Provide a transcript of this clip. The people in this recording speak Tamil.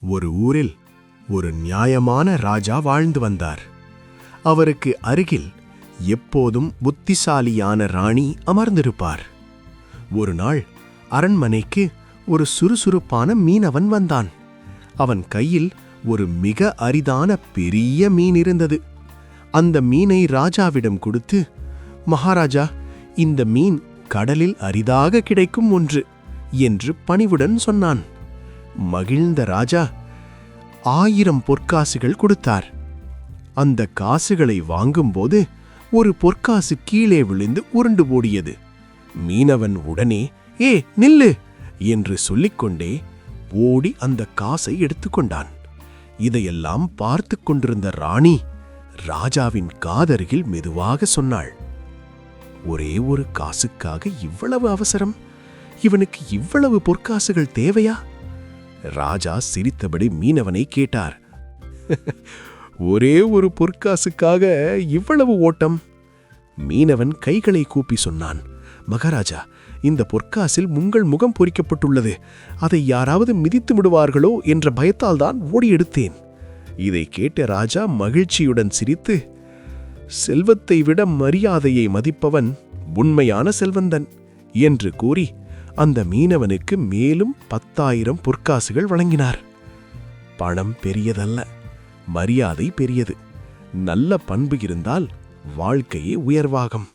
ஒரு ஊரில் ஒரு நியாயமான ராஜா வாழ்ந்து வந்தார். அவருக்கு அருகில் எப்போதும் புத்திசாலியான ராணி அமர்ந்திருப்பார். ஒரு நாள் அரண்மனைக்கு ஒரு சுறுசுறுப்பான மீனவன் வந்தான். அவன் கையில் ஒரு மிக அரிதான பெரிய மீன் இருந்தது. அந்த மீனை ராஜாவிடம் கொடுத்து, மகாராஜா, இந்த மீன் கடலில் அரிதாக கிடைக்கும் ஒன்று என்று பணிவுடன் சொன்னான். மகிழ்ந்த ராஜா 1000 பொற்காசுகள் கொடுத்தார். அந்த காசுகளை வாங்கும்போது ஒரு பொற்காசு கீழே விழுந்து உருண்டு ஓடியது. மீனவன் உடனே, "ஏ, நில்லு!" என்று சொல்லிக்கொண்டே ஓடி அந்த காசை எடுத்துக்கொண்டான். இதையெல்லாம் பார்த்து கொண்டிருந்த ராணி ராஜாவின் காதருகில் மெதுவாக சொன்னாள், "ஒரே ஒரு காசுக்காக இவ்வளவு அவசரம்? இவனுக்கு இவ்வளவு பொற்காசுகள் தேவையா?" ராஜா சிரித்தபடி மீனவனை கேட்டார், "ஒரே ஒரு பொற்காசுக்காக இவ்வளவு ஓட்டம்?" மீனவன் கைகளை கூப்பி சொன்னான், "மகாராஜா, இந்த பொற்காசில் உங்கள் முகம் பொறிக்கப்பட்டுள்ளது. அதை யாராவது மிதித்து விடுவார்களோ என்ற பயத்தால் தான் ஓடி எடுத்தேன்." இதை கேட்ட ராஜா மகிழ்ச்சியுடன் சிரித்து, "செல்வத்தை விட மரியாதையை மதிப்பவன் உண்மையான செல்வந்தன்" என்று கூறி அந்த மீனவனுக்கு மேலும் 10,000 பொற்காசுகள் வழங்கினார். பணம் பெரியதல்ல, மரியாதை பெரியது. நல்ல பண்பு இருந்தால் வாழ்க்கையே உயர்வாகும்.